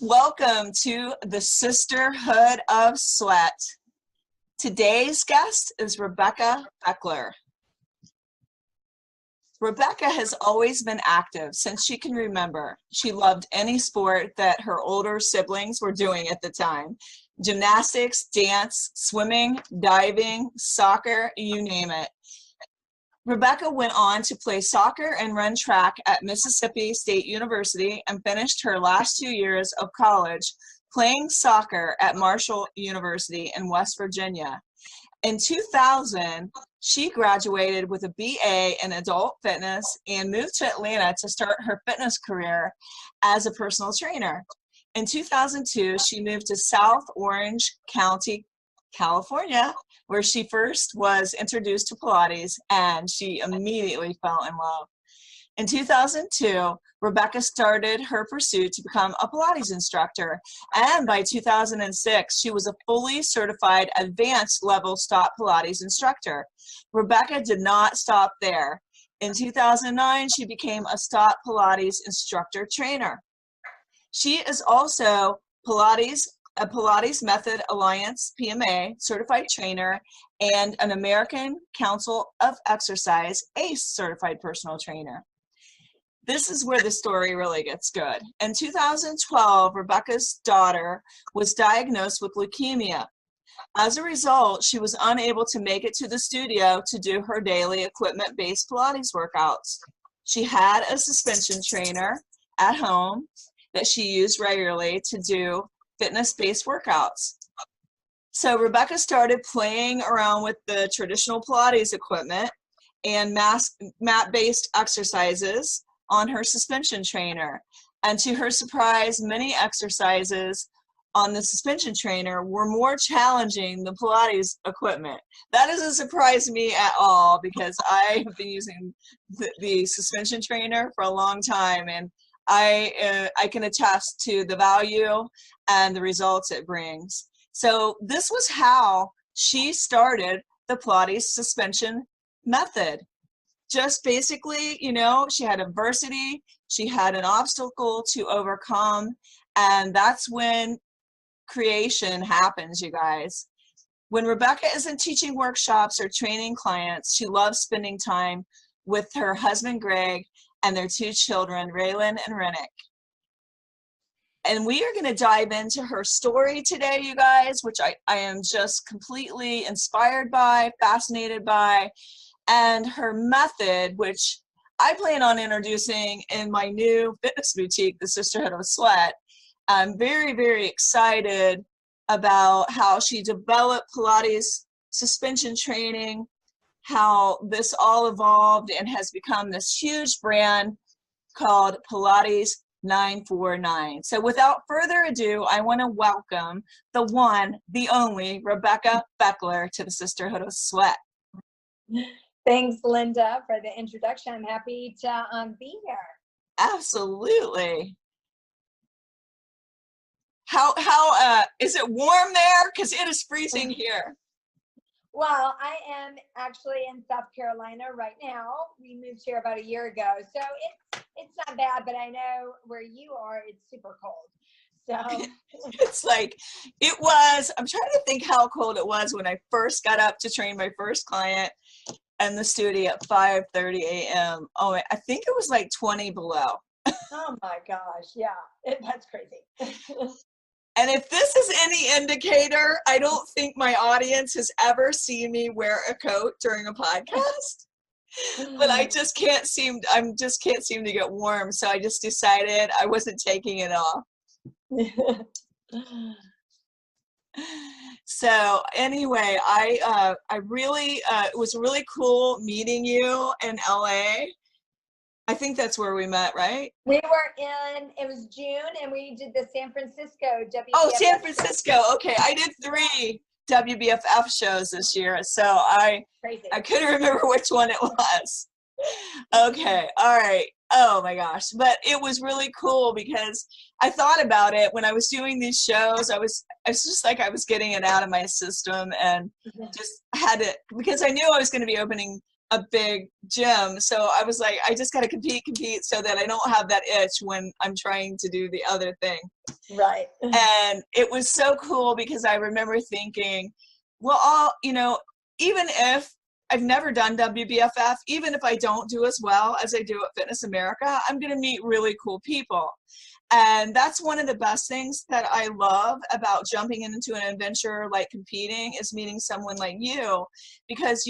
Welcome to the Sisterhood of Sweat. Today's guest is Rebecca Beckler. Rebecca has always been active since she can remember. She loved any sport that her older siblings were doing at the time. Gymnastics, dance, swimming, diving, soccer, you name it. Rebecca went on to play soccer and run track at Mississippi State University and finished her last 2 years of college playing soccer at Marshall University in West Virginia. In 2000, she graduated with a BA in adult fitness and moved to Atlanta to start her fitness career as a personal trainer. In 2002, she moved to South Orange County, California, where she first was introduced to Pilates, and she immediately fell in love. In 2002, Rebecca started her pursuit to become a Pilates instructor, and by 2006, she was a fully certified advanced level stop Pilates instructor. Rebecca did not stop there. In 2009, she became a stop Pilates instructor trainer. She is also a Pilates Method Alliance PMA certified trainer and an American Council of Exercise ACE certified personal trainer. This is where the story really gets good. In 2012, Rebecca's daughter was diagnosed with leukemia. As a result, she was unable to make it to the studio to do her daily equipment-based Pilates workouts. She had a suspension trainer at home that she used regularly to do fitness-based workouts. So Rebecca started playing around with the traditional Pilates equipment and mat-based exercises on her suspension trainer. And to her surprise, many exercises on the suspension trainer were more challenging than Pilates equipment. That doesn't surprise me at all because I have been using the suspension trainer for a long time, and I can attest to the value and the results it brings. So this was how she started the Pilates suspension method. Just basically, she had adversity, she had an obstacle to overcome, and that's when creation happens, you guys. When Rebecca isn't teaching workshops or training clients, she loves spending time with her husband, Greg, and their 2 children, Raylan and Rennick. And we are going to dive into her story today, you guys, which I am just completely inspired by, fascinated by, and her method, which I plan on introducing in my new fitness boutique, the Sisterhood of Sweat. I'm very, very excited about how she developed Pilates suspension training, how this all evolved and has become this huge brand called Pilates 949. So without further ado, I want to welcome the one, the only Rebecca Beckler to the Sisterhood of Sweat. Thanks, Linda, for the introduction. I'm happy to be here. Absolutely. How is it warm there? Because it is freezing here. Well, I am actually in South Carolina right now. We moved here about a year ago, so it's not bad, but I know where you are, it's super cold. So it's like, I'm trying to think how cold it was when I first got up to train my first client in the studio at 5:30 a.m. Oh, I think it was like 20 below. Oh my gosh, yeah, that's crazy. And if this is any indicator, I don't think my audience has ever seen me wear a coat during a podcast. But I just can't seem to get warm. So I just decided I wasn't taking it off. So anyway, I really, it was really cool meeting you in LA. I think that's where we met, right? We were it was June, and we did the San Francisco WBFF. Oh, San Francisco. Okay, I did 3 WBFF shows this year, so I couldn't remember which one it was. Okay, all right. Oh my gosh, but it was really cool because I thought about it when I was doing these shows. I was just like, I was getting it out of my system and just had it, because I knew I was going to be opening a big gym. So I was like, I just got to compete so that I don't have that itch when I'm trying to do the other thing. Right. And it was so cool because I remember thinking, well, even if I've never done WBFF, even if I don't do as well as I do at Fitness America, I'm going to meet really cool people. And that's one of the best things that I love about jumping into an adventure like competing, is meeting someone like you, because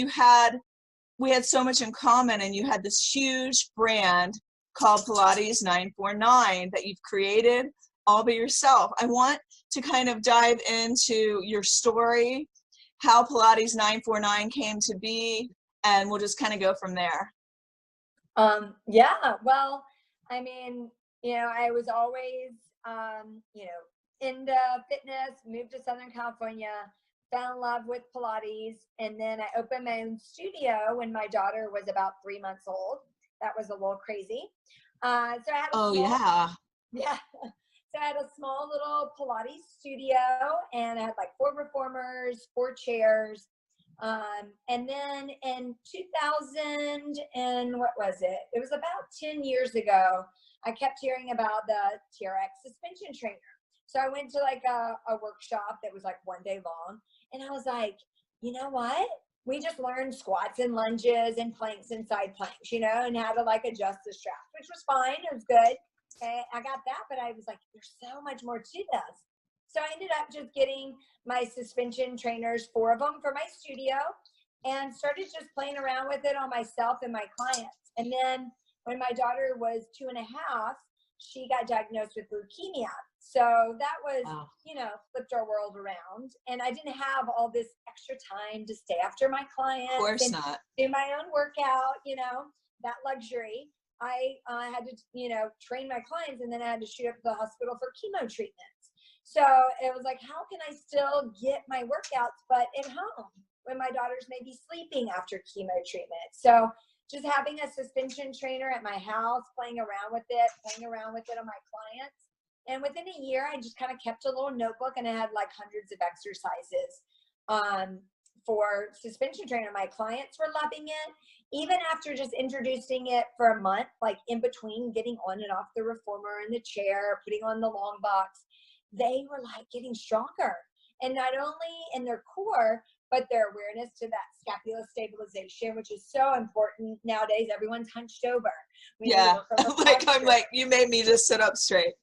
we had so much in common, and you had this huge brand called Pilates 949 that you've created all by yourself. I want to kind of dive into your story, how Pilates 949 came to be, and we'll just kind of go from there. Yeah, well, I mean, I was always, into fitness, moved to Southern California, fell in love with Pilates, and then I opened my own studio when my daughter was about 3 months old. That was a little crazy. So I had yeah. So I had a small little Pilates studio, and I had like 4 reformers, 4 chairs. And then in 2000, and what was it? It was about 10 years ago, I kept hearing about the TRX suspension trainer. So I went to like a workshop that was like 1 day long. And I was like, you know what? We just learned squats and lunges and planks and side planks, and how to like adjust the straps, which was fine. It was good. Okay, I got that, but I was like, there's so much more to this. So I ended up just getting my suspension trainers, 4 of them for my studio, and started just playing around with it on myself and my clients. And then when my daughter was 2.5, she got diagnosed with leukemia. So that was, Wow. Flipped our world around. And I didn't have all this extra time to stay after my clients. Of course not. Do my own workout, that luxury. I had to, train my clients, and then I had to shoot up to the hospital for chemo treatments. So it was like, how can I still get my workouts, but at home when my daughters may be sleeping after chemo treatment? So just having a suspension trainer at my house, playing around with it on my clients. And within a year, I just kind of kept a little notebook, and I had like hundreds of exercises for suspension trainer. My clients were loving it. Even after just introducing it for a month, like in between getting on and off the reformer and the chair, putting on the long box, they were like getting stronger. And not only in their core, but their awareness to that scapula stabilization, which is so important nowadays. Everyone's hunched over. I'm like, you made me just sit up straight.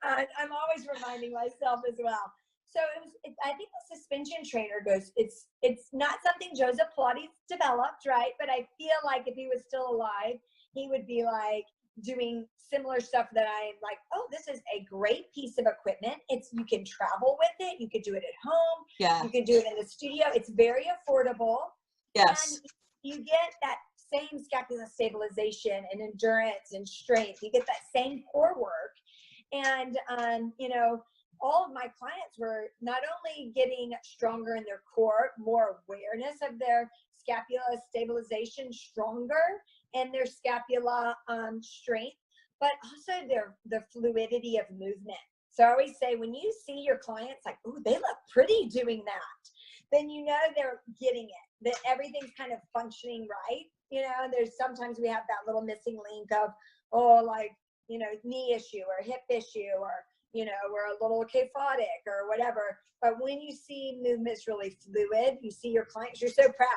I'm always reminding myself as well. So I think the suspension trainer it's not something Joseph Pilates developed, right? But I feel like if he was still alive, he would be like doing similar stuff that I'm like, oh, this is a great piece of equipment. You can travel with it. You could do it at home. Yeah. You could do it in the studio. It's very affordable. Yes. And you get that same scapula stabilization and endurance and strength. You get that same core work. And, all of my clients were not only getting stronger in their core, more awareness of their scapula stabilization, stronger, and their scapula strength, but also the fluidity of movement. So I always say, when you see your clients like, oh, they look pretty doing that, then they're getting it, that everything's kind of functioning right. There's sometimes we have that little missing link of, knee issue or hip issue, or we're a little kyphotic or whatever. But when you see movements really fluid, you see your clients, you're so proud,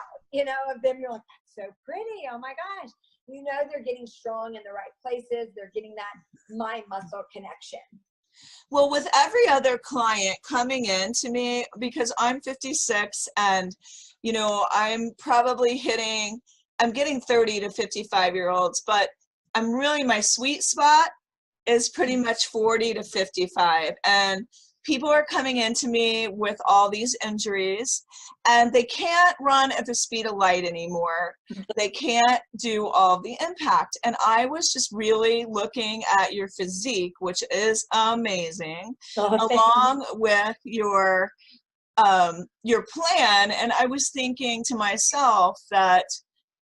of them. You're like, that's so pretty. Oh my gosh. They're getting strong in the right places. They're getting that mind muscle connection. Well, with every other client coming in to me, because I'm 56 and, I'm getting 30 to 55-year-olds, but my sweet spot is pretty much 40 to 55. And people are coming into me with all these injuries, and they can't run at the speed of light anymore. They can't do all the impact. And I was just really looking at your physique, which is amazing, along with your plan. And I was thinking to myself that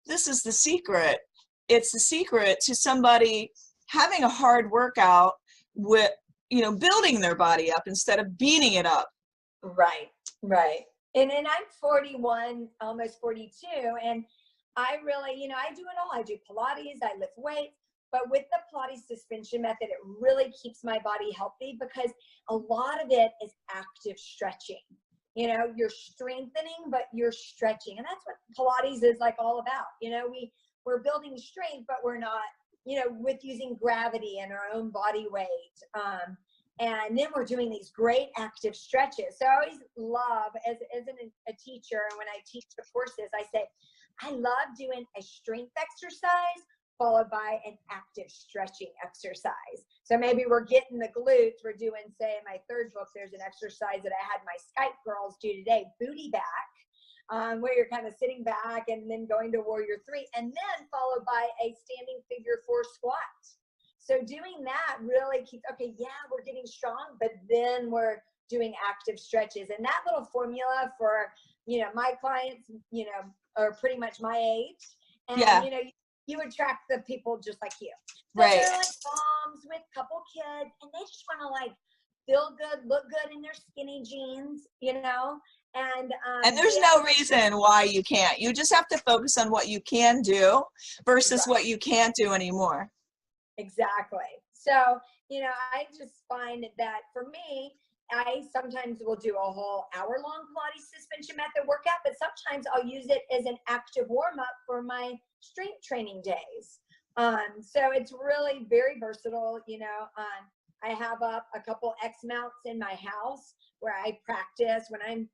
this is the secret. It's the secret to somebody having a hard workout with, building their body up instead of beating it up. Right. And then I'm 41, almost 42. And I really, I do it all. I do Pilates, I lift weights, but with the Pilates suspension method, it really keeps my body healthy because a lot of it is active stretching. You're strengthening, but you're stretching. And that's what Pilates is like all about. We're building strength, but we're not, with using gravity and our own body weight. And then we're doing these great active stretches. So I always love, as a teacher, and when I teach the courses, I say, I love doing a strength exercise followed by an active stretching exercise. So maybe we're getting the glutes. We're doing, say, in my third book, there's an exercise that I had my Skype girls do today, booty back, where you're kind of sitting back and then going to warrior 3, and then followed by a standing figure 4 squat. So doing that really keeps, we're getting strong, but then we're doing active stretches. And that little formula for, my clients, are pretty much my age. And, you attract the people just like you. So Right. they're like moms with a couple kids, and they just want to like feel good, look good in their skinny jeans, And there's no reason why you can't. You just have to focus on what you can do versus what you can't do anymore. Exactly. So, I just find that for me, I sometimes will do a whole hour-long Pilates suspension method workout, but sometimes I'll use it as an active warm-up for my strength training days. So it's really very versatile. I have up a couple X mounts in my house where I practice when I'm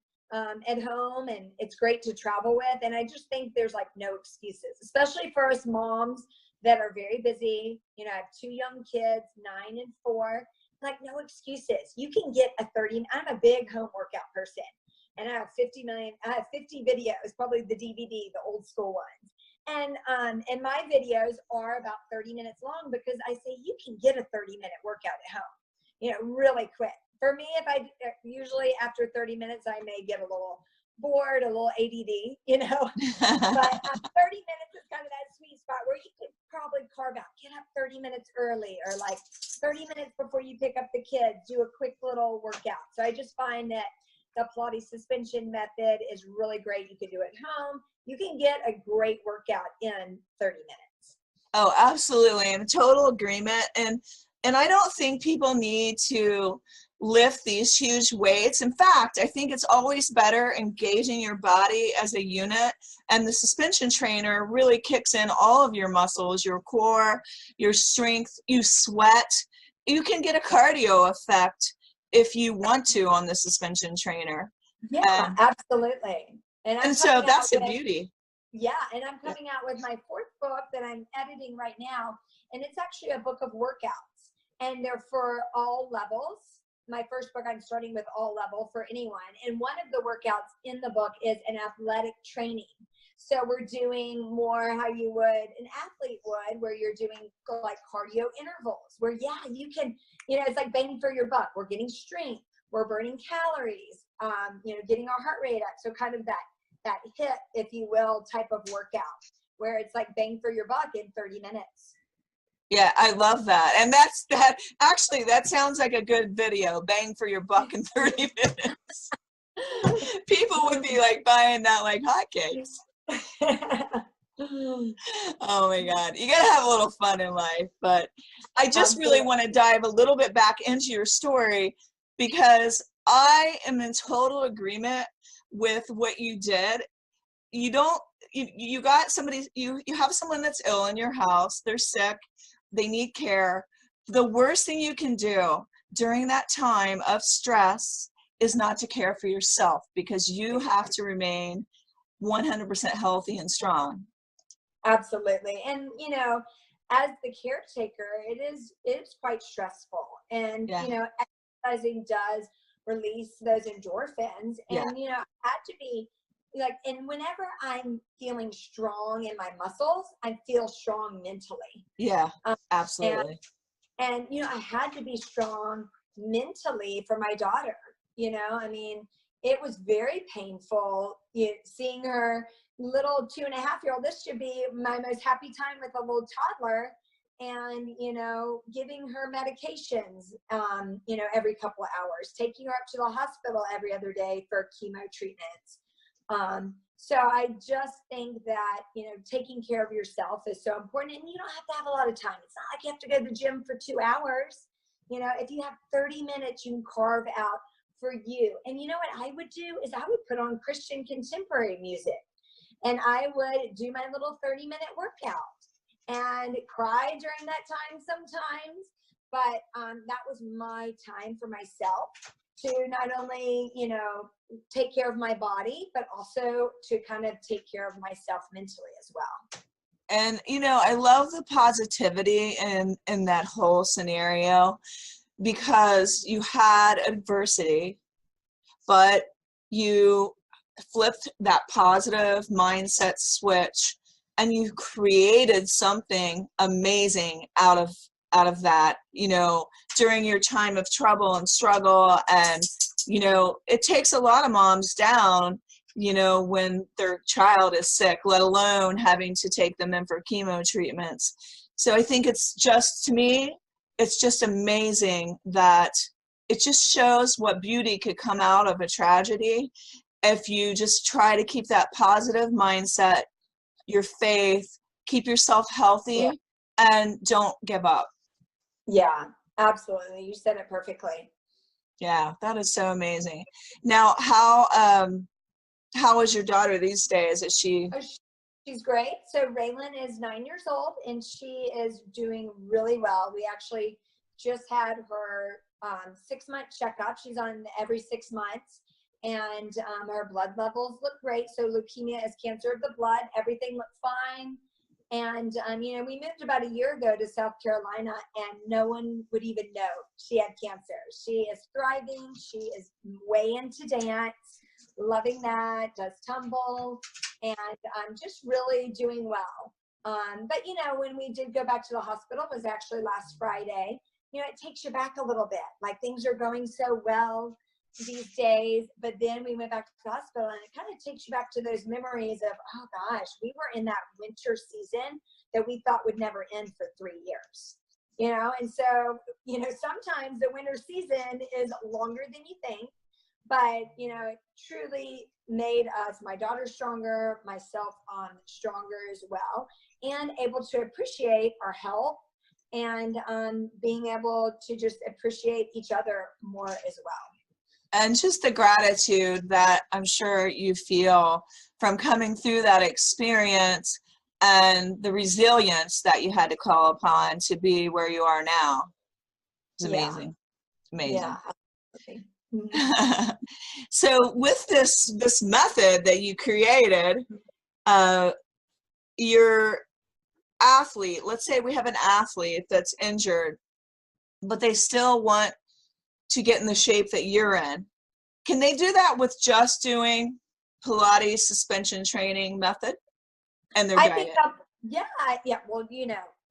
at home, and it's great to travel with. And I just think there's like no excuses, especially for us moms that are very busy. I have 2 young kids, 9 and 4, like no excuses. You can get I'm a big home workout person, and I have 50 videos, probably the DVD, the old school ones. And my videos are about 30 minutes long because I say you can get a 30-minute workout at home, really quick. For me, usually after 30 minutes, I may get a little bored, a little ADD, but 30 minutes is kind of that sweet spot where you could probably carve out, get up 30 minutes early, or like 30 minutes before you pick up the kids, do a quick little workout. So I just find that the Pilates suspension method is really great. You can do it at home. You can get a great workout in 30 minutes. Oh, absolutely. I'm in total agreement. And I don't think people need to lift these huge weights. In fact, I think it's always better engaging your body as a unit, and the suspension trainer really kicks in all of your muscles, your core, your strength, you sweat. You can get a cardio effect if you want to on the suspension trainer. Yeah, absolutely. And so that's the beauty. Yeah, and I'm coming out with my 4th book that I'm editing right now, and it's actually a book of workouts, and they're for all levels. My first book, I'm starting with all level for anyone, and one of the workouts in the book is an athletic training. So we're doing more how you would an athlete would, where you're doing like cardio intervals, where you can, it's like bang for your buck. We're getting strength, we're burning calories, getting our heart rate up. So kind of that HIIT, if you will, type of workout where it's like bang for your buck in 30 minutes. Yeah, I love that. And actually, that sounds like a good video, bang for your buck in 30 minutes. People would be like buying that like hotcakes. Oh my God. You got to have a little fun in life. But I just really want to dive a little bit back into your story, because I am in total agreement with what you did. You got somebody, you have someone that's ill in your house, they're sick, they need care. The worst thing you can do during that time of stress is not to care for yourself, because you have to remain 100% healthy and strong. Absolutely. And, as the caretaker, it's quite stressful. And, exercising does release those endorphins. And, I had to be like, and whenever I'm feeling strong in my muscles, I feel strong mentally. Yeah, absolutely. And I had to be strong mentally for my daughter. I mean, it was very painful seeing her little 2.5-year-old. This should be my most happy time with a little toddler, and giving her medications every couple of hours, taking her up to the hospital every other day for chemo treatments, So I just think that, taking care of yourself is so important, and you don't have to have a lot of time. It's not like you have to go to the gym for 2 hours. If you have 30 minutes, you can carve out for you. And you know what I would do is I would put on Christian contemporary music, and I would do my little 30-minute workout and cry during that time sometimes. But that was my time for myself to not only, take care of my body, but also to kind of take care of myself mentally as well. And, I love the positivity in that whole scenario, because you had adversity, but you flipped that positive mindset switch and you created something amazing out of that, during your time of trouble and struggle. And, it takes a lot of moms down, when their child is sick, let alone having to take them in for chemo treatments. So I think it's just amazing that it just shows what beauty could come out of a tragedy if you just try to keep that positive mindset, your faith, keep yourself healthy, and don't give up. Yeah, absolutely. You said it perfectly. Yeah, that is so amazing. Now, how is your daughter these days? Is she? She's great. So Raylan is 9 years old, and she is doing really well. We actually just had her 6-month checkup. She's on every 6 months, and her blood levels look great. So leukemia is cancer of the blood. Everything looked fine. And, we moved about a year ago to South Carolina, and no one would even know she had cancer. She is thriving. She is way into dance, loving that, does tumble, and just really doing well. But, when we did go back to the hospital, it was actually last Friday. It takes you back a little bit. Like, things are going so well these days, but then we went back to the hospital, and it kind of takes you back to those memories of, oh gosh, we were in that winter season that we thought would never end for 3 years, and so, sometimes the winter season is longer than you think, but, it truly made us, my daughter, stronger, myself stronger as well, and able to appreciate our health, and being able to just appreciate each other more as well. And just the gratitude that I'm sure you feel from coming through that experience, and the resilience that you had to call upon to be where you are now. It's amazing. Yeah. Amazing. Yeah. So with this method that you created, your athlete, let's say we have an athlete that's injured, but they still want to get in the shape that you're in. Can they do that with just doing Pilates suspension training method and their diet? Yeah. Well,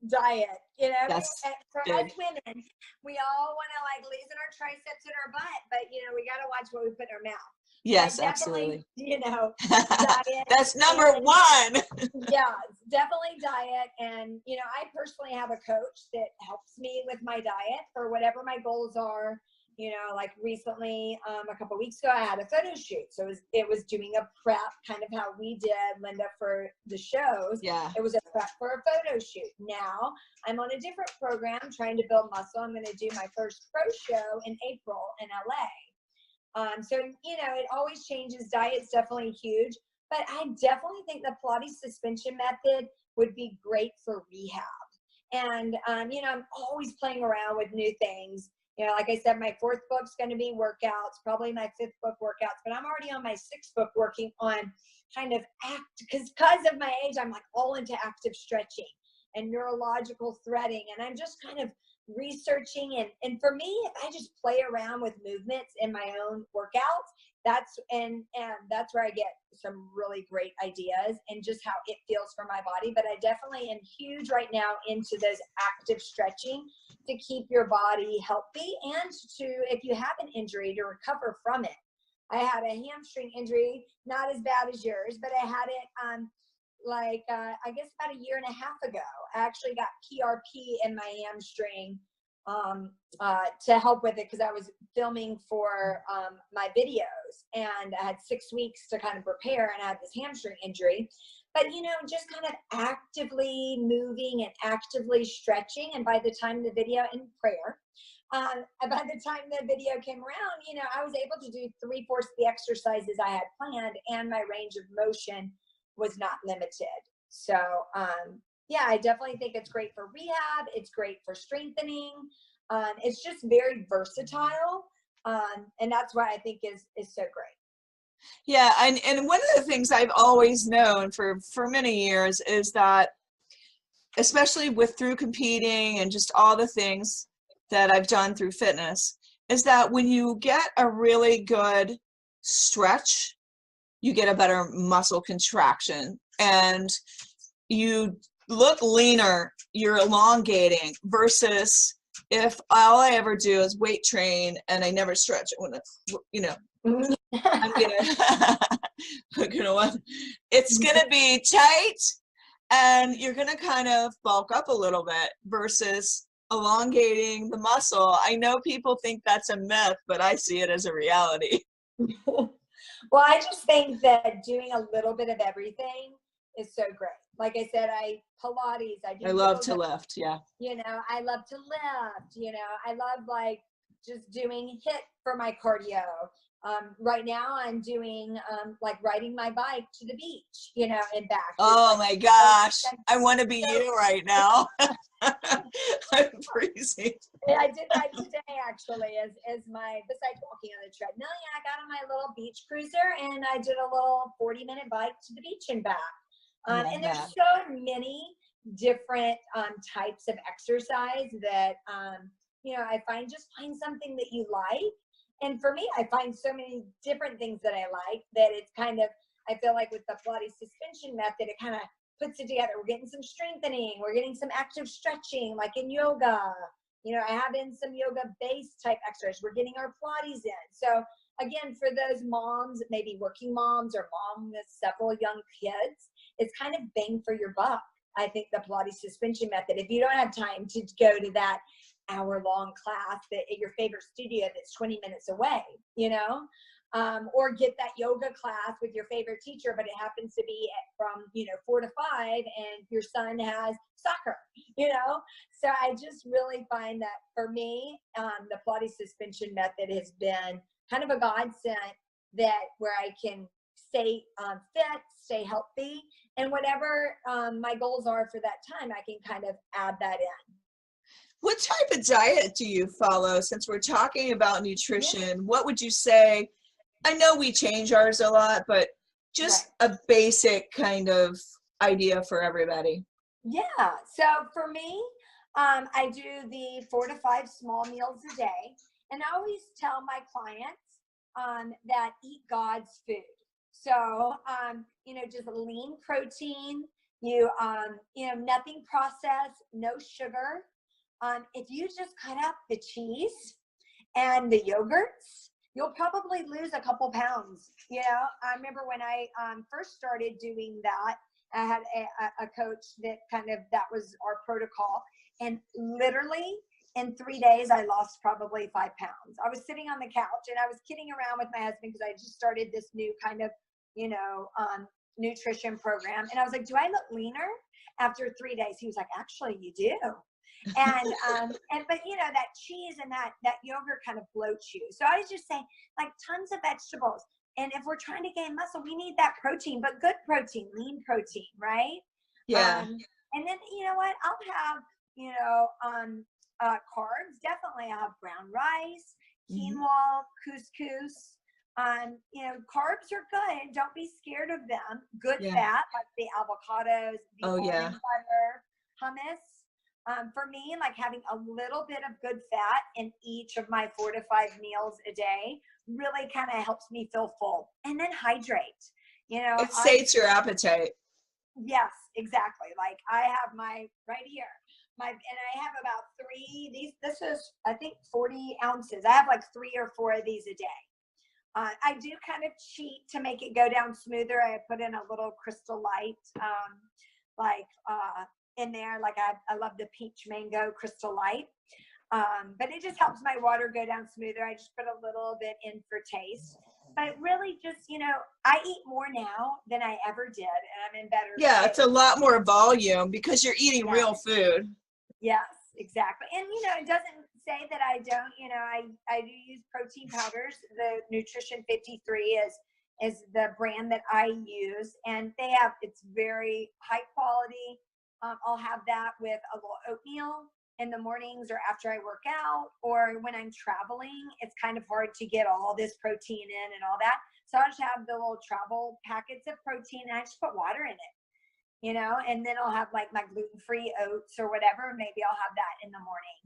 diet. That's for big. us women, we all want to loosen our triceps and our butt, but we got to watch what we put in our mouth. Yes, absolutely. Diet. That's number one. Yeah, definitely diet. And, I personally have a coach that helps me with my diet for whatever my goals are. Like recently, a couple of weeks ago, I had a photo shoot. So it was doing a prep, kind of how we did, Linda, for the shows. Yeah. It was a prep for a photo shoot. Now I'm on a different program trying to build muscle. I'm going to do my first pro show in April in LA. So, it always changes. Diet's definitely huge. But I definitely think the Pilates suspension method would be great for rehab. And, I'm always playing around with new things. Like I said, my 4th book's going to be workouts, probably my 5th book workouts, but I'm already on my 6th book working on kind of because of my age, I'm all into active stretching and neurological threading. And I'm just kind of researching. And for me, if I just play around with movements in my own workouts, that's where I get some really great ideas and just how it feels for my body. But I definitely am huge right now into those active stretching to keep your body healthy, and to, if you have an injury, to recover from it. I had a hamstring injury, not as bad as yours, but I had it I guess about 1.5 years ago. I actually got PRP in my hamstring to help with it, because I was filming for my videos. and I had 6 weeks to kind of prepare, and I had this hamstring injury. But, just kind of actively moving and actively stretching. And by the time the video in prayer, by the time the video came around, I was able to do 3/4 the exercises I had planned, and my range of motion was not limited. So, yeah, I definitely think it's great for rehab. It's great for strengthening. It's just very versatile. And that's why I think is so great. Yeah, and one of the things I've always known for many years is that, especially through competing and just all the things that I've done through fitness, is that when you get a really good stretch, you get a better muscle contraction and you look leaner, you're elongating, versus if all I ever do is weight train and I never stretch, I'm it's gonna be tight and you're gonna kind of bulk up a little bit versus elongating the muscle. I know people think that's a myth, but I see it as a reality. Well, I just think that doing a little bit of everything is so great. Like I said, Pilates, I love to lift, yeah. I love to lift, I love just doing HIIT for my cardio. Right now I'm doing riding my bike to the beach, and back. Oh my gosh, I want to be you right now. I'm freezing. I did that today actually, besides walking on the treadmill, I got on my little beach cruiser and I did a little 40-minute bike to the beach and back. And there's so many different types of exercise that I find something that you like. And for me, I find so many different things that I like that it's kind of, I feel like with the Pilates suspension method, it kind of puts it together. We're getting some strengthening. We're getting some active stretching, like in yoga. I have in some yoga base type exercise. We're getting our Pilates in. So again, for those moms, maybe working moms or mom with several young kids, it's kind of bang for your buck. I think the Pilates suspension method, if you don't have time to go to that hour-long class at your favorite studio that's 20 minutes away, or get that yoga class with your favorite teacher, but it happens to be from 4 to 5 and your son has soccer, so I just really find that for me, the Pilates suspension method has been kind of a godsend, that where I can stay fit, stay healthy, and whatever my goals are for that time, I can kind of add that in. What type of diet do you follow? Since we're talking about nutrition, what would you say? I know we change ours a lot, but just a basic kind of idea for everybody. Yeah. So for me, I do the 4 to 5 small meals a day. And I always tell my clients that eat God's food. So, just lean protein, nothing processed, no sugar. If you just cut out the cheese and the yogurts, you'll probably lose a couple pounds. I remember when I first started doing that, I had a coach that was our protocol. And literally in 3 days, I lost probably 5 pounds. I was sitting on the couch and I was kidding around with my husband because I just started this new kind of, nutrition program. And I was like, do I look leaner after 3 days? He was like, actually, you do. And but that cheese and that yogurt kind of bloats you. So I was just saying, tons of vegetables. And if we're trying to gain muscle, we need that protein, but good protein, lean protein, right? Yeah. And then what? I'll have carbs. Definitely, I'll have brown rice, quinoa, couscous. Carbs are good. Don't be scared of them. Good fat, like the avocados, the almond butter, hummus. For me, having a little bit of good fat in each of my 4 to 5 meals a day really kind of helps me feel full. And then hydrate. It sates your appetite. Yes, exactly. I have my right here. And I have about 3. This is, I think, 40 ounces. I have 3 or 4 of these a day. I do kind of cheat to make it go down smoother. I put in a little Crystal Light, in there. I love the peach mango Crystal Light. But it just helps my water go down smoother. I just put a little bit in for taste. But really just, I eat more now than I ever did, and I'm in better Yeah, shape. it's a lot more volume because you're eating Yeah. real food. Yes, exactly. And, it doesn't say that I don't, I do use protein powders. The Nutrition 53 is the brand that I use, and it's very high quality. I'll have that with a little oatmeal in the mornings or after I work out, or when I'm traveling. It's kind of hard to get all this protein in and all that. So I'll just have the little travel packets of protein, and I just put water in it, and then I'll have like my gluten-free oats or whatever. Maybe I'll have that in the morning.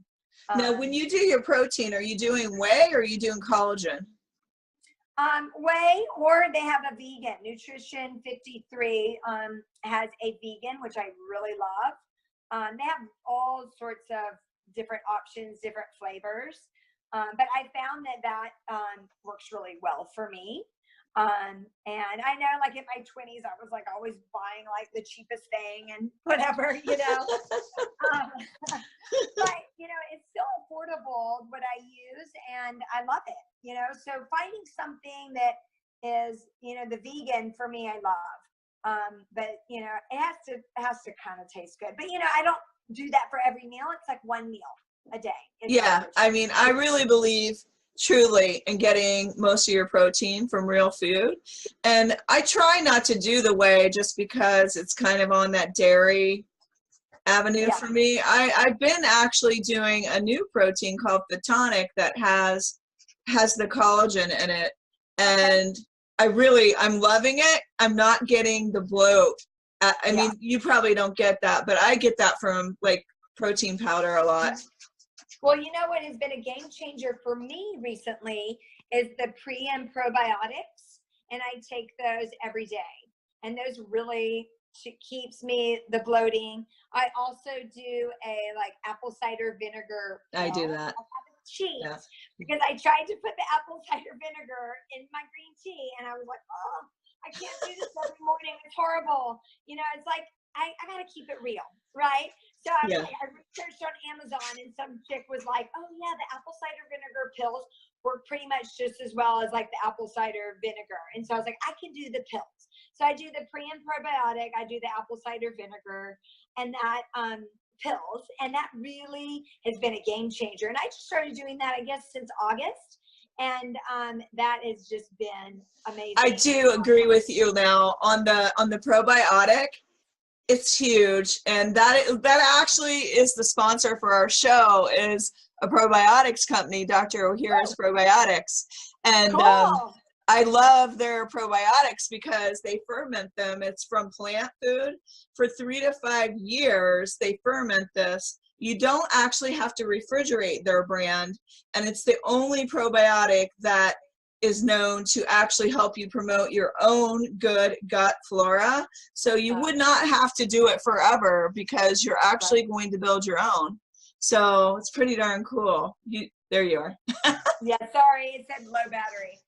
Now, when you do your protein, are you doing whey or are you doing collagen? Whey, or they have a vegan. Nutrition 53 has a vegan, which I really love. They have all sorts of different options, different flavors. But I found that works really well for me. And I know, like in my 20s, I was like always buying like the cheapest thing and whatever, but it's still affordable what I use, and I love it. So finding something that is, the vegan for me, I love. But it has to kind of taste good. But I don't do that for every meal. It's like one meal a day. Yeah, I mean, I really believe truly in getting most of your protein from real food. And I try not to do the whey just because it's kind of on that dairy avenue for me. I've been actually doing a new protein called the tonic that has the collagen in it. And I'm loving it. I'm not getting the bloat. I mean, you probably don't get that, but I get that from like protein powder a lot. Well, what has been a game changer for me recently is the pre and probiotics, and I take those every day, and those really keeps me the bloating. I also do a like apple cider vinegar pill. I do that. I have a cheat because I tried to put the apple cider vinegar in my green tea, and I was like, oh, I can't do this every morning. It's horrible. It's like I got to keep it real, right? So I researched on Amazon, and some chick was like, oh yeah, the apple cider vinegar pills work pretty much just as well as like the apple cider vinegar. And so I was like, I can do the pills. So I do the pre and probiotic, I do the apple cider vinegar, and that pills, and that really has been a game changer. And I just started doing that, I guess, since August. And that has just been amazing. I do agree with you now on the probiotic. It's huge, and that actually is the sponsor for our show, is a probiotics company, Dr. O'Hara's Probiotics. And cool. I love their probiotics because they ferment them. It's from plant food. For 3 to 5 years, they ferment this. You don't actually have to refrigerate their brand, and it's the only probiotic that is known to actually help you promote your own good gut flora. So you would not have to do it forever because you're actually going to build your own. So it's pretty darn cool. There you are. Yeah, sorry, it said low battery.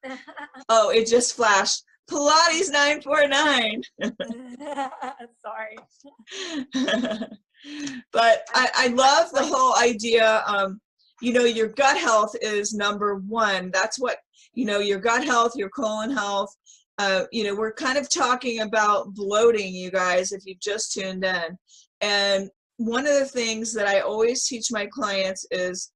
Oh, it just flashed. Pilates 949. Sorry. But I love the whole idea. Your gut health is number one. That's what, your gut health, your colon health. We're kind of talking about bloating, you guys, if you've just tuned in. And one of the things that I always teach my clients is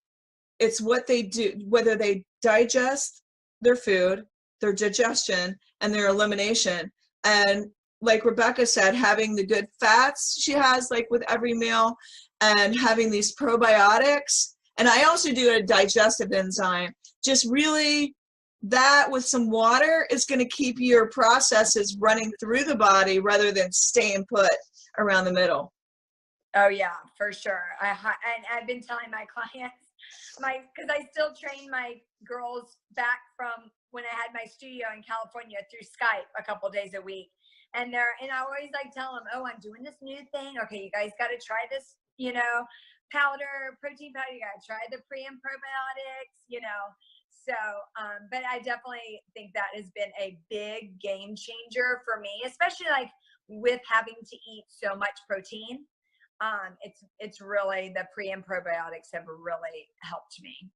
it's what they do, whether they digest their food, their digestion, and their elimination. And like Rebecca said, having the good fats she has like with every meal, and having these probiotics. And I also do a digestive enzyme. Just really, that with some water is going to keep your processes running through the body rather than staying put around the middle. Oh yeah, for sure. I've been telling my clients, because I still train my girls back from when I had my studio in California through Skype a couple days a week. And I always like tell them, oh, I'm doing this new thing. Okay, you guys got to try this, protein powder. You got to try the pre and probiotics, So, but I definitely think that has been a big game changer for me, especially like with having to eat so much protein. It's really, the pre and probiotics have really helped me.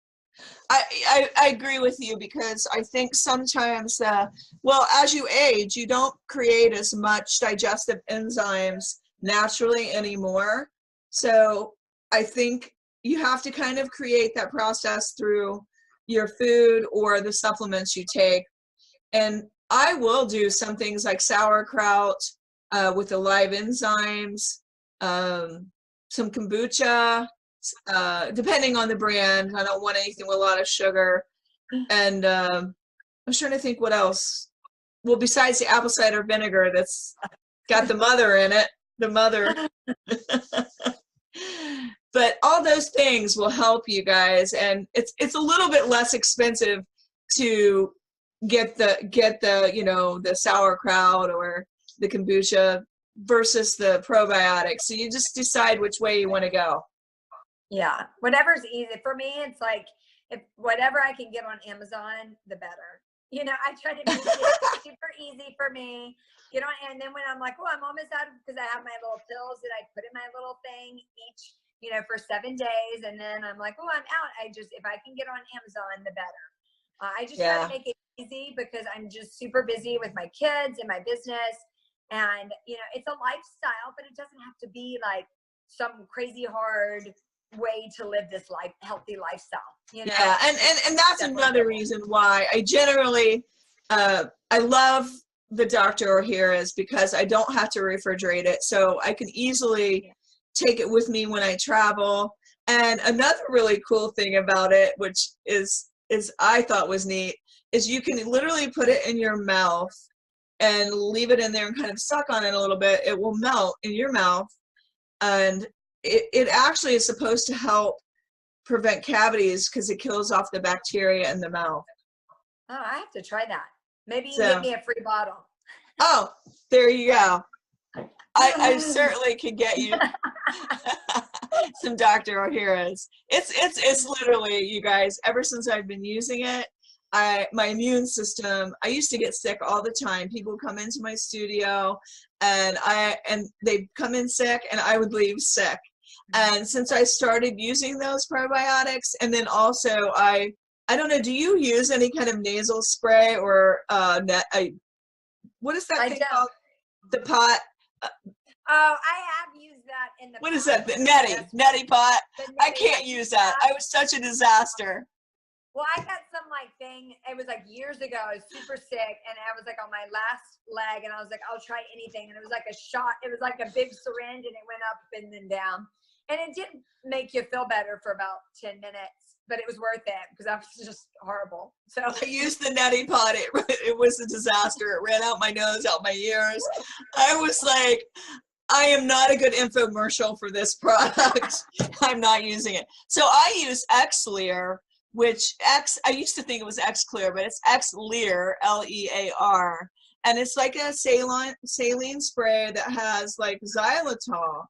I agree with you because I think sometimes, well, as you age, you don't create as much digestive enzymes naturally anymore. So I think you have to kind of create that process through your food or the supplements you take. And I will do some things like sauerkraut with the live enzymes, some kombucha, depending on the brand. I don't want anything with a lot of sugar. And I'm trying to think what else. Well, besides the apple cider vinegar that's got the mother in it, the mother. But all those things will help you guys, and it's a little bit less expensive to get the the sauerkraut or the kombucha versus the probiotics. So you just decide which way you want to go. Yeah, whatever's easy for me. It's like if whatever I can get on Amazon, the better. I try to make it super easy for me. Get on, and then when I'm like, oh, I'm almost out because I have my little pills that I put in my little thing each, for 7 days, and then I'm like, oh, I'm out. If I can get on Amazon, the better. I just try to make it easy because I'm just super busy with my kids and my business, and it's a lifestyle, but it doesn't have to be like some crazy hard way to live this healthy lifestyle. Yeah, and that's another reason why I generally I love the Dr. O'Hara's, because I don't have to refrigerate it, so I can easily take it with me when I travel. And another really cool thing about it, which is I thought was neat, is you can literally put it in your mouth and leave it in there and kind of suck on it a little bit. It will melt in your mouth, and it actually is supposed to help prevent cavities because it kills off the bacteria in the mouth. Oh, I have to try that. Maybe you get me a free bottle. Oh, there you go. I certainly could get you some Dr. O'Hara's. It's literally, you guys, ever since I've been using it, my immune system, I used to get sick all the time. People come into my studio and they'd come in sick and I would leave sick. And since I started using those probiotics, and then also I don't know, do you use any kind of nasal spray or what is that thing called? The pot. Oh, I have used that in the What is that? The neti pot. I can't use that. I was such a disaster. Well, I got some thing. It was years ago. I was super sick, and I was on my last leg, and I was like, I'll try anything. And it was like a shot. It was like a big syringe, and it went up and then down. And it did make you feel better for about 10 minutes, but it was worth it because I was just horrible. So I used the neti pot. It was a disaster. It ran out my nose, out my ears. I was like, I am not a good infomercial for this product. I'm not using it. So I use Xlear, which I used to think it was Xclear, but it's Xlear, Lear. And it's like a saline spray that has like xylitol,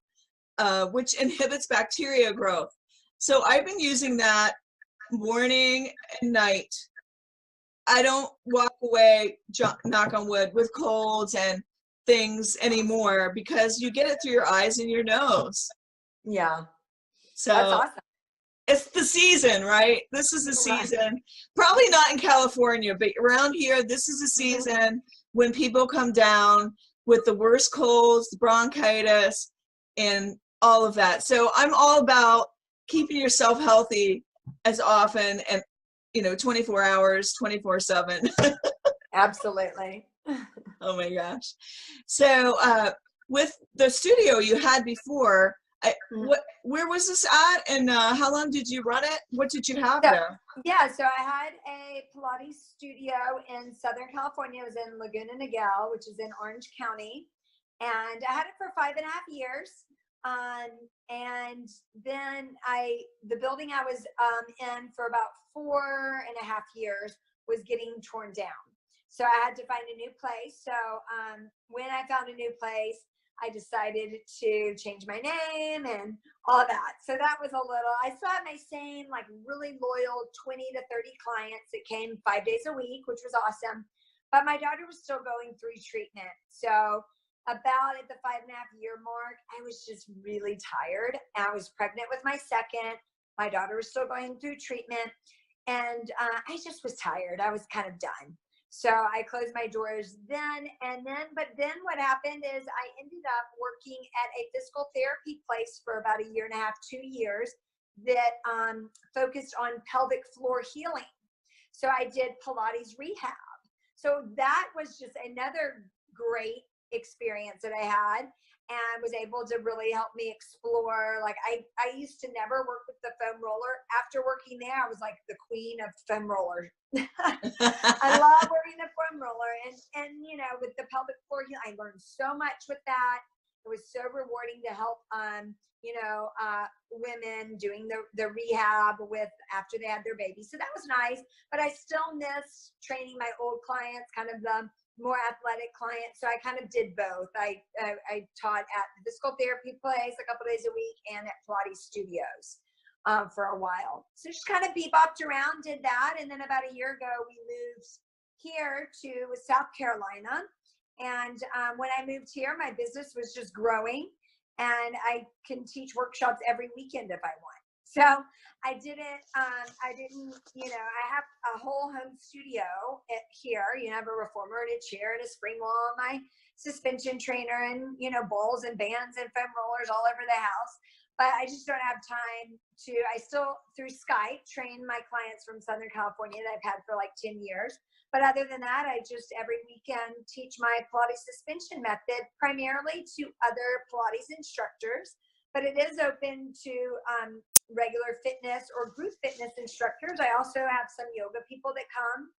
which inhibits bacteria growth. So I've been using that morning and night. I don't walk away, knock on wood, with colds and things anymore because you get it through your eyes and your nose. Yeah. So that's awesome. It's the season, right? This is the season. Probably not in California, but around here, this is the season when people come down with the worst colds, bronchitis, and all of that. So I'm all about keeping yourself healthy as often and 24 hours, 24/7. Absolutely. Oh my gosh. So with the studio you had before, where was this at, and how long did you run it? What did you have there? Yeah, so I had a Pilates studio in Southern California. It was in Laguna Niguel, which is in Orange County. And I had it for 5.5 years. And then the building I was in for about 4.5 years was getting torn down. So I had to find a new place. So when I found a new place, I decided to change my name and all that. So that was I still had my same really loyal 20 to 30 clients that came 5 days a week, which was awesome. But my daughter was still going through treatment. So about at the 5.5 year mark, I was just really tired. I was pregnant with my second. My daughter was still going through treatment. And I just was tired. I was kind of done. So I closed my doors then. But then what happened is I ended up working at a physical therapy place for about a year and a half, 2 years that focused on pelvic floor healing. So I did Pilates rehab. So that was just another great experience that I had, and was able to really help me explore. Like I used to never work with the foam roller. After working there, I was like the queen of foam roller. I love working the foam roller, and you know, with the pelvic floor healing, I learned so much with that. It was so rewarding to help women doing the rehab with after they had their baby. So that was nice, but I still miss training my old clients, kind of the more athletic clients. So I kind of did both. I taught at the physical therapy place a couple days a week and at Pilates studios for a while. So just kind of bebopped around, did that. And then about a year ago, we moved here to South Carolina. And when I moved here, my business was just growing, and I can teach workshops every weekend if I want. So I didn't, I have a whole home studio here. You know, I have a reformer and a chair and a spring wall, my suspension trainer, and, you know, balls and bands and foam rollers all over the house. But I just don't have time to, I still, through Skype, train my clients from Southern California that I've had for like 10 years. But other than that, I just every weekend teach my Pilates suspension method primarily to other Pilates instructors, but it is open to regular fitness or group fitness instructors. I also have some yoga people that come.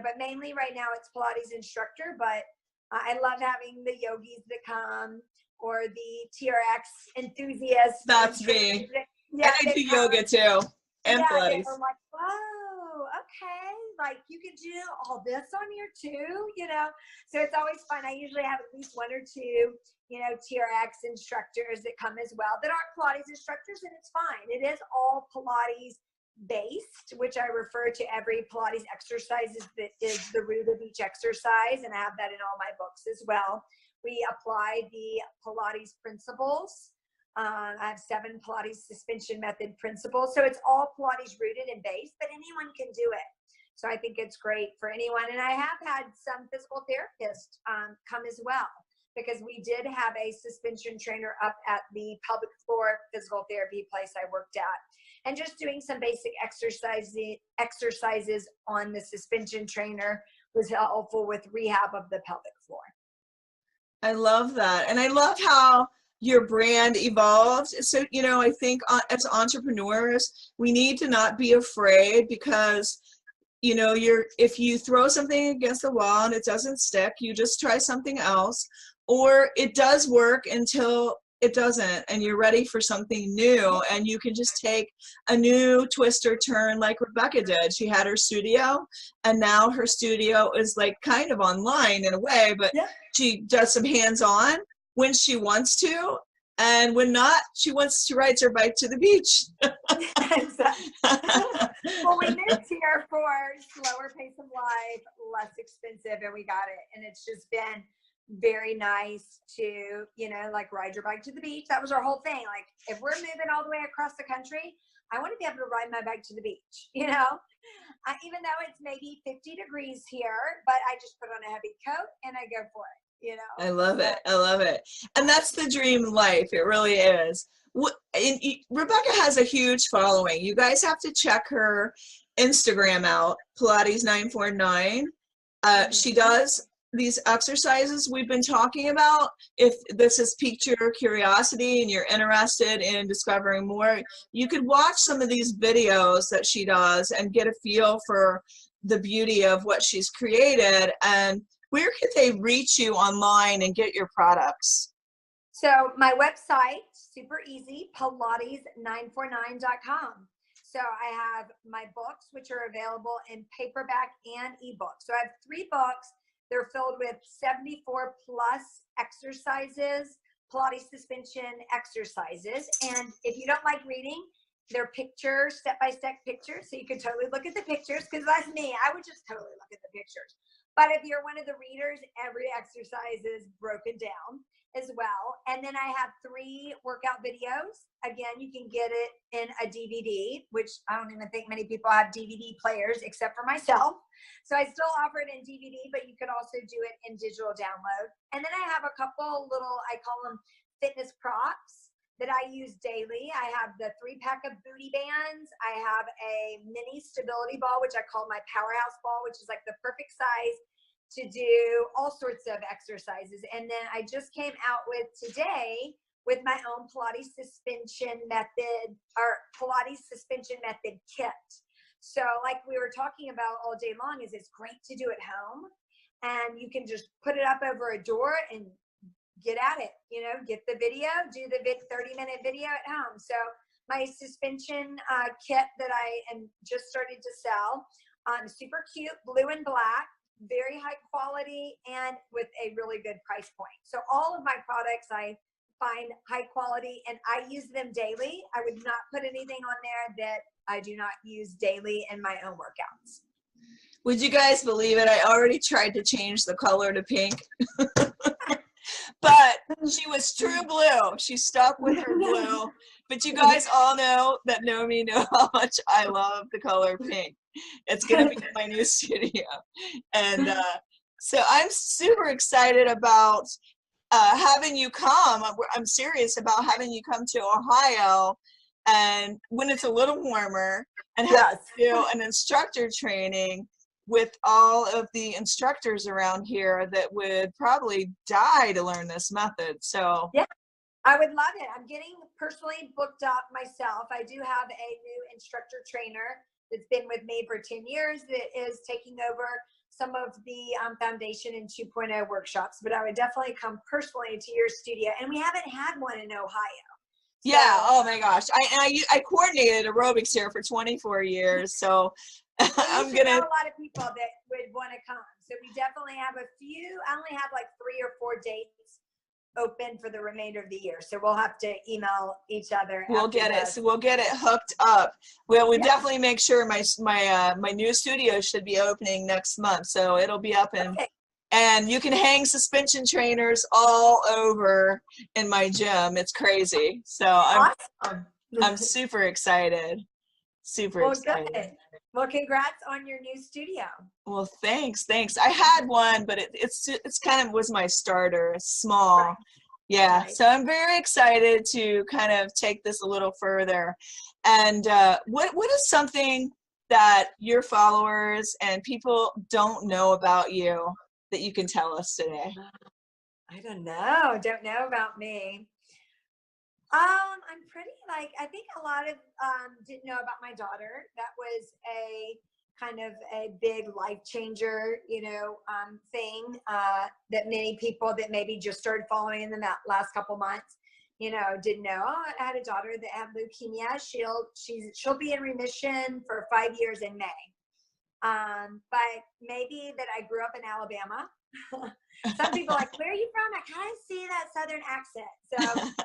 But mainly right now it's Pilates instructor, but I love having the yogis that come, or the TRX enthusiasts. That's me. Yeah, and I do yoga too. And yeah, Pilates. they're like, whoa, okay, like you could do all this on here too, you know? So it's always fun. I usually have at least one or two, you know, TRX instructors that come as well that aren't Pilates instructors, and it's fine. It is all Pilates based, which I refer to every Pilates exercise that is the root of each exercise, and I have that in all my books as well. We apply the Pilates principles. I have 7 Pilates suspension method principles. So it's all Pilates rooted and based, but anyone can do it. So I think it's great for anyone. And I have had some physical therapists come as well, because we did have a suspension trainer up at the pelvic floor physical therapy place I worked at, and just doing some basic exercises on the suspension trainer was helpful with rehab of the pelvic floor. I love that. And I love how your brand evolved. So, you know, I think as entrepreneurs, we need to not be afraid, because, you know, if you throw something against the wall and it doesn't stick, you just try something else, or it does work until it doesn't, and you're ready for something new, and you can just take a new twist or turn like Rebecca did. She had her studio, and now her studio is like kind of online in a way, but yeah, she does some hands-on when she wants to, and when not, she rides her bike to the beach. Well, we moved here for slower pace of life, less expensive, and we got it, and it's just been very nice to, you know, like ride your bike to the beach. That was our whole thing. Like, if we're moving all the way across the country, I want to be able to ride my bike to the beach, you know, even though it's maybe 50 degrees here, but I just put on a heavy coat and I go for it, you know. I love it. I love it. And that's the dream life. It really is. Rebecca has a huge following. You guys have to check her Instagram out, Pilates949. She does these exercises we've been talking about. If this has piqued your curiosity and you're interested in discovering more, you could watch some of these videos that she does and get a feel for the beauty of what she's created. And where could they reach you online and get your products? So my website, super easy, Pilates949.com. So I have my books, which are available in paperback and ebook. So I have 3 books. They're filled with 74 plus exercises, Pilates suspension exercises. And if you don't like reading, they're pictures, step-by-step pictures. So you can totally look at the pictures, because that's me. I would just totally look at the pictures. But if you're one of the readers, every exercise is broken down. as well. And then I have 3 workout videos. Again, you can get it in a DVD, which I don't even think many people have DVD players except for myself. So I still offer it in DVD, but you could also do it in digital download. And then I have a couple little, I call them fitness props that I use daily. I have the 3-pack of booty bands. I have a mini stability ball, which I call my powerhouse ball, which is like the perfect size to do all sorts of exercises. And then I just came out with today with my own Pilates suspension method kit. So like we were talking about all day long, is it's great to do at home, and you can just put it up over a door and get at it, get the video, do the 30-minute video at home. So my suspension kit that I am just started to sell, super cute, blue and black, very high quality, and with a really good price point. So all of my products I find high quality, and I use them daily. I would not put anything on there that I do not use daily in my own workouts. Would you guys believe it? I already tried to change the color to pink. But she was true blue. She stuck with her blue. But you guys all know me know how much I love the color pink. It's going to be in my new studio. And so I'm super excited about having you come. I'm serious about having you come to Ohio, and when it's a little warmer, and have you do an instructor training with all of the instructors around here that would probably die to learn this method. So yeah, I would love it. I'm getting personally booked up myself. I do have a new instructor trainer that's been with me for 10 years that is taking over some of the Foundation and 2.0 workshops, but I would definitely come personally to your studio. And we haven't had one in Ohio. Yeah. So, oh my gosh. I coordinated aerobics here for 24 years. So I'm going to know a lot of people that would want to come. So we definitely have a few. I only have like 3 or 4 dates open for the remainder of the year. So we'll have to email each other. We'll get it. So we'll get it hooked up. We'll definitely make sure my new studio should be opening next month. So it'll be up and you can hang suspension trainers all over in my gym. It's crazy. So I'm super excited. Super excited. Good. Well, congrats on your new studio. Well, thanks. I had one, but it's kind of was my starter. It's small. Right. Yeah. Right. So I'm very excited to kind of take this a little further. And what is something that your followers and people don't know about you that you can tell us today? I don't know about me. I'm pretty I think a lot of didn't know about my daughter. That was a kind of a big life changer, thing that many people that maybe just started following in the last couple months, didn't know. Oh, I had a daughter that had leukemia. She'll be in remission for 5 years in May. But maybe that I grew up in Alabama. Some people are like, where are you from? I kind of see that Southern accent. So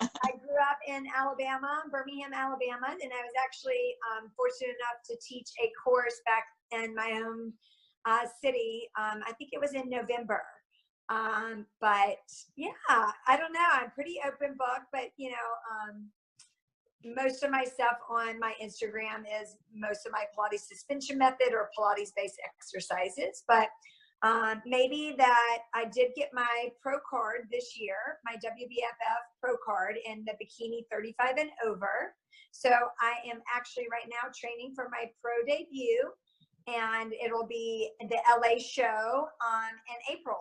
I grew up in Alabama, Birmingham, Alabama, and I was actually fortunate enough to teach a course back in my own city. I think it was in November. But yeah, I don't know. I'm pretty open book, but most of my stuff on my Instagram is most of my Pilates suspension method or Pilates based exercises. But maybe that I did get my pro card this year, my WBFF pro card in the bikini 35 and over. So I am actually right now training for my pro debut, and it'll be the LA show in April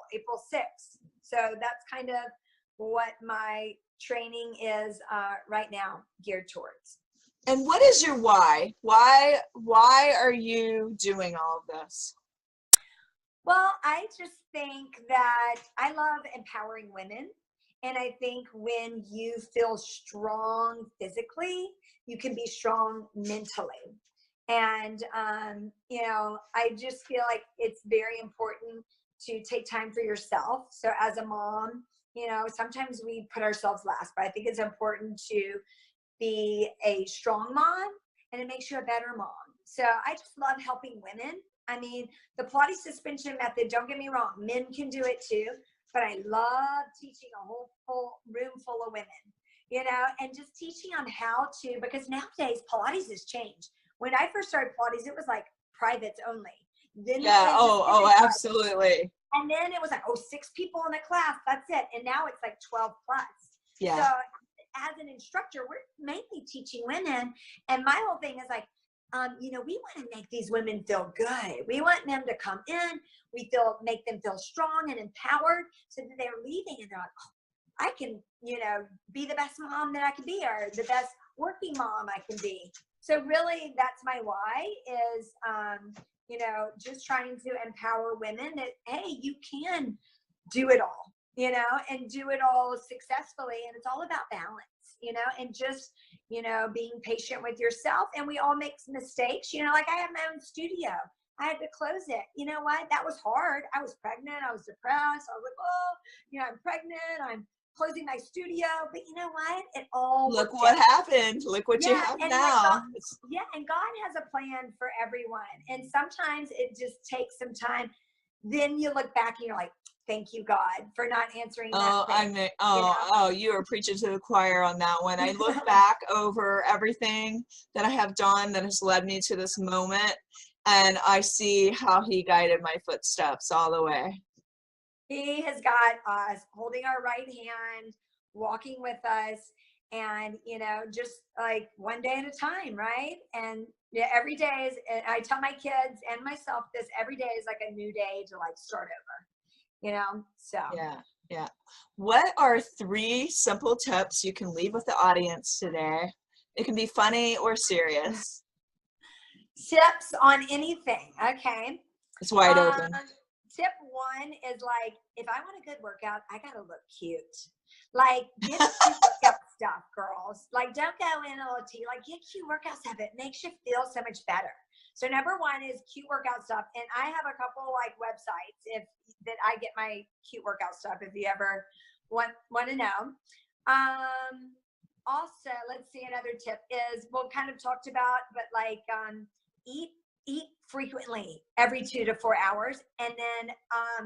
6th. So that's kind of what my training is right now geared towards. And what is your why? Why are you doing all of this? Well, I just think that I love empowering women. And I think when you feel strong physically, you can be strong mentally. And, I just feel like it's very important to take time for yourself. So as a mom, sometimes we put ourselves last, but I think it's important to be a strong mom, and it makes you a better mom. So I just love helping women. I mean, the Pilates suspension method, don't get me wrong, men can do it too, but I love teaching a whole full room full of women, you know, and just teaching them how to, because nowadays Pilates has changed. When I first started Pilates, it was like privates only. Then Yeah. Oh, absolutely. And then it was like, 6 people in a class, that's it. And now it's like 12 plus. Yeah. So as an instructor, we're mainly teaching women. And my whole thing is like, you know, we want to make these women feel good. We want them to come in. Make them feel strong and empowered, so that they're leaving and they're like, I can, you know, be the best mom that I can be, or the best working mom I can be. So really, that's my why is, you know, just trying to empower women that, hey, you can do it all, you know, and do it all successfully. And it's all about balance, you know, and just, you know, being patient with yourself. And we all make mistakes, you know, like I have my own studio. I had to close it. You know what? That was hard. I was pregnant. I was depressed. I was like, oh, you know, I'm pregnant. I'm closing my studio. But you know what? It all Look what happened. Look what you have now. And God has a plan for everyone. And sometimes it just takes some time. Then you look back and you're like, thank you, God, for not answering that. You are preaching to the choir on that one. I look back over everything that I have done that has led me to this moment, and I see how he guided my footsteps all the way. He has got us holding our right hand, walking with us, and, you know, just like one day at a time, right? And yeah, every day is, and I tell my kids and myself this, every day is like a new day to like start over, you know? So. Yeah. What are 3 simple tips you can leave with the audience today? It can be funny or serious. Tips on anything. Okay. It's wide open. Tip 1 is like, if I want a good workout, I got to look cute. Like, get cute workout stuff, girls. Like, don't go in a little tea. Like, get cute workout stuff. It makes you feel so much better. So number 1 is cute workout stuff. And I have a couple like websites that I get my cute workout stuff if you ever want to know. Also, let's see, another tip is, we'll kind of talked about, but like, eat frequently, every 2 to 4 hours, and then I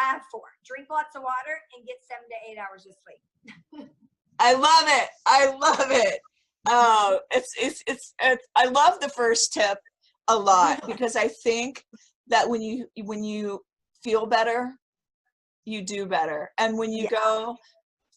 have 4. Drink lots of water and get 7 to 8 hours of sleep. I love it. Oh, it's I love the first tip a lot, because I think that when you feel better, you do better. And when you go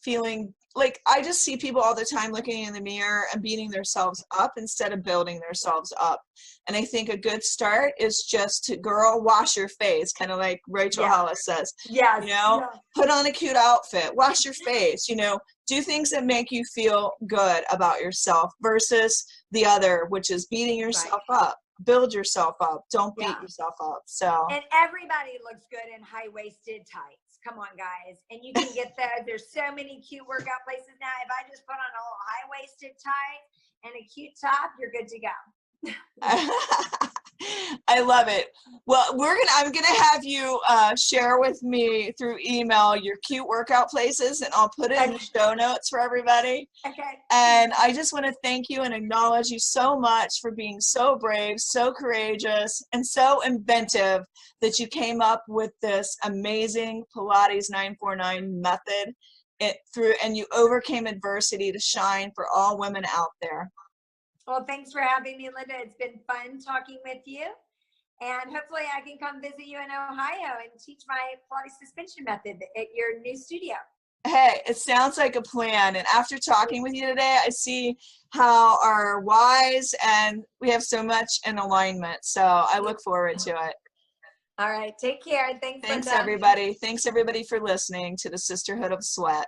feeling like, I just see people all the time looking in the mirror and beating themselves up instead of building themselves up. And I think a good start is just to, girl, wash your face, kind of like Rachel Hollis says. Yes. You know, put on a cute outfit, wash your face, you know, do things that make you feel good about yourself versus the other, which is beating yourself up. Build yourself up. Don't beat yourself up. So. And everybody looks good in high-waisted tights. Come on, guys. And you can get there's so many cute workout places now. If I just put on a little high-waisted tie and a cute top, you're good to go. I love it. Well, I'm gonna have you share with me through email your cute workout places, and I'll put it in the show notes for everybody. Okay. And I just want to thank you and acknowledge you so much for being so brave, so courageous, and so inventive that you came up with this amazing Pilates 949 method and you overcame adversity to shine for all women out there. Well, thanks for having me, Linda. It's been fun talking with you. And hopefully I can come visit you in Ohio and teach my Pilates suspension method at your new studio. Hey, it sounds like a plan. And after talking with you today, I see how our whys and we have so much in alignment. So I look forward to it. All right. Take care. Thanks, Thanks, Linda. everybody. Thanks, everybody, for listening to the Sisterhood of Sweat.